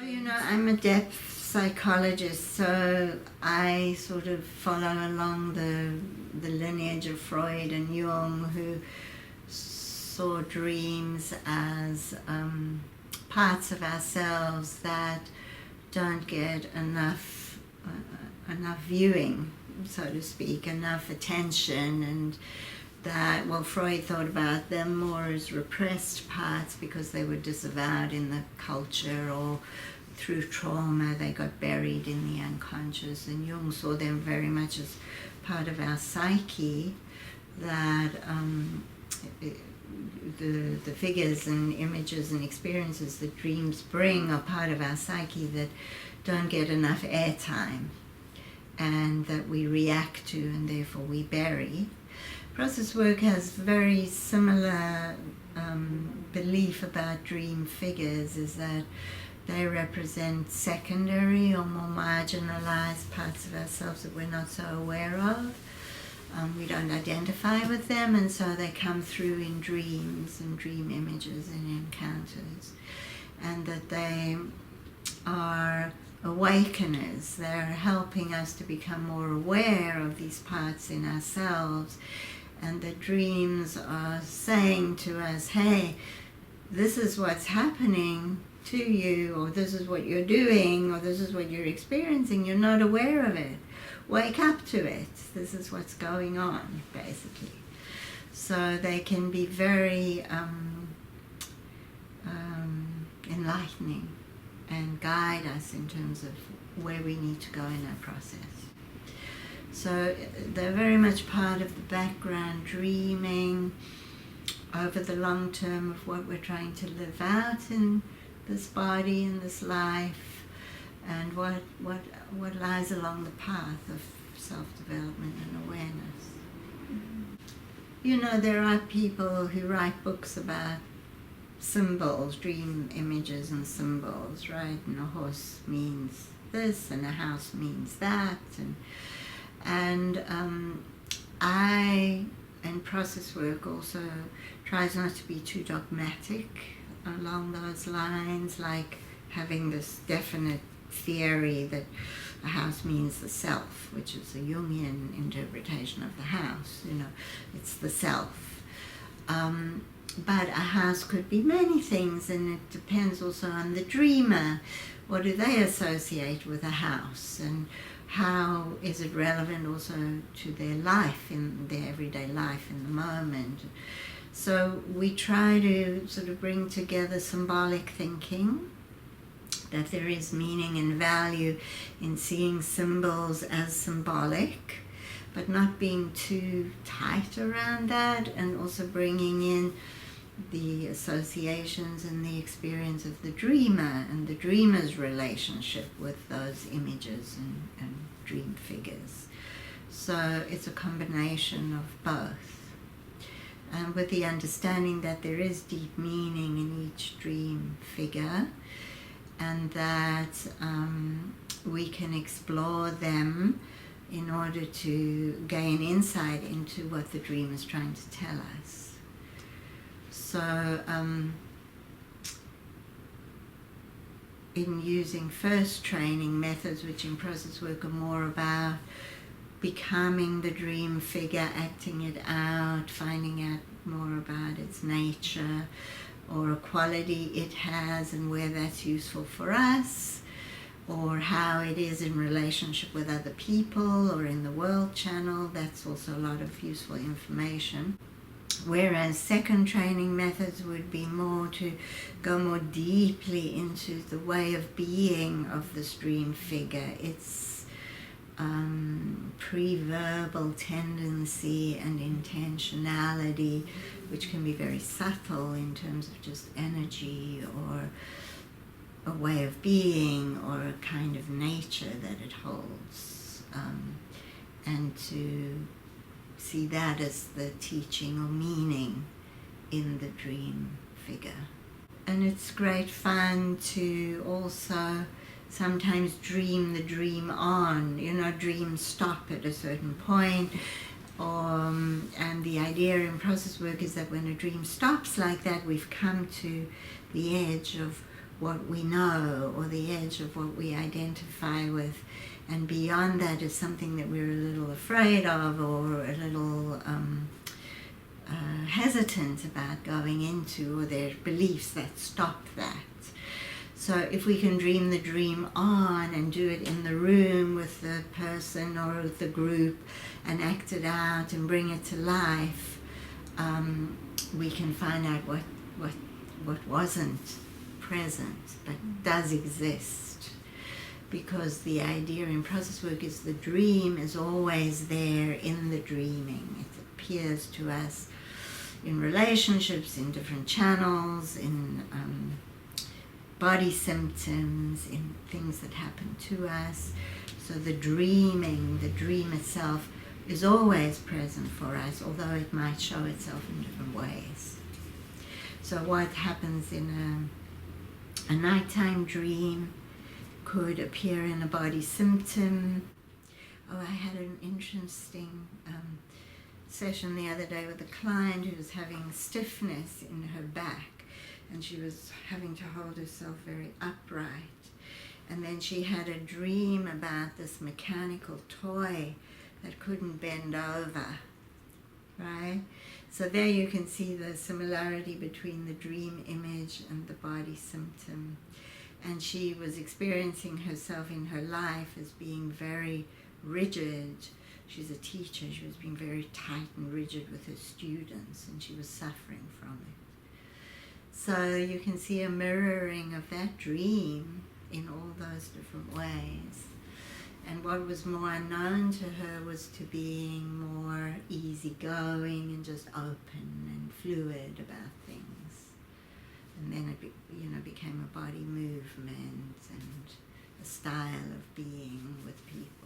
I'm a depth psychologist, so I sort of follow along the lineage of Freud and Jung, who saw dreams as parts of ourselves that don't get enough viewing, so to speak, enough attention, and that, well, Freud thought about them more as repressed parts because they were disavowed in the culture, or through trauma they got buried in the unconscious, and Jung saw them very much as part of our psyche, that the figures and images and experiences that dreams bring are part of our psyche that don't get enough airtime and that we react to and therefore we bury. Process work has very similar belief about dream figures, is that they represent secondary or more marginalized parts of ourselves that we're not so aware of. We don't identify with them, and so they come through in dreams and dream images and encounters, and that they are awakeners. They're helping us to become more aware of these parts in ourselves, and the dreams are saying to us, hey, this is what's happening to you, or this is what you're doing, or this is what you're experiencing. You're not aware of it. Wake up to it. This is what's going on, basically. So they can be very enlightening and guide us in terms of where we need to go in our process. So they're very much part of the background, dreaming over the long term of what we're trying to live out in this body, in this life, and what lies along the path of self-development and awareness. There are people who write books about symbols, dream images and symbols, right? And a horse means this, and a house means that, and I, in process work, also tries not to be too dogmatic along those lines, like having this definite theory that a house means the self, which is a Jungian interpretation of the house. It's the self. But a house could be many things, and it depends also on the dreamer. What do they associate with a house, and how is it relevant also to their life, in their everyday life in the moment? So we try to sort of bring together symbolic thinking, that there is meaning and value in seeing symbols as symbolic, but not being too tight around that, and also bringing in the associations and the experience of the dreamer and the dreamer's relationship with those images and dream figures. So it's a combination of both. And with the understanding that there is deep meaning in each dream figure, and that we can explore them in order to gain insight into what the dream is trying to tell us. So in using first training methods, which in process work are more about becoming the dream figure, acting it out, finding out more about its nature or a quality it has and where that's useful for us, or how it is in relationship with other people or in the world channel. That's also a lot of useful information. Whereas second training methods would be more to go more deeply into the way of being of this dream figure, its pre-verbal tendency and intentionality, which can be very subtle in terms of just energy or a way of being or a kind of nature that it holds, and to see that as the teaching or meaning in the dream figure. And it's great fun to also sometimes dream the dream on, dreams stop at a certain point, and the idea in process work is that when a dream stops like that, we've come to the edge of what we know or the edge of what we identify with, and beyond that is something that we're a little afraid of or a little hesitant about going into, or there are beliefs that stop that. So if we can dream the dream on and do it in the room with the person or with the group and act it out and bring it to life, we can find out what wasn't present but does exist. Because the idea in process work is the dream is always there in the dreaming. It appears to us in relationships, in different channels, in body symptoms, in things that happen to us. So the dream itself is always present for us, although it might show itself in different ways. So what happens in a nighttime dream could appear in a body symptom. Oh, I had an interesting session the other day with a client who was having stiffness in her back, and she was having to hold herself very upright. And then she had a dream about this mechanical toy that couldn't bend over, right? So there you can see the similarity between the dream image and the body symptom. And she was experiencing herself in her life as being very rigid. She's a teacher. She was being very tight and rigid with her students, and she was suffering from it. So you can see a mirroring of that dream in all those different ways. And what was more unknown to her was to being more easygoing and just open and fluid about things. And then it became a body movement and a style of being with people.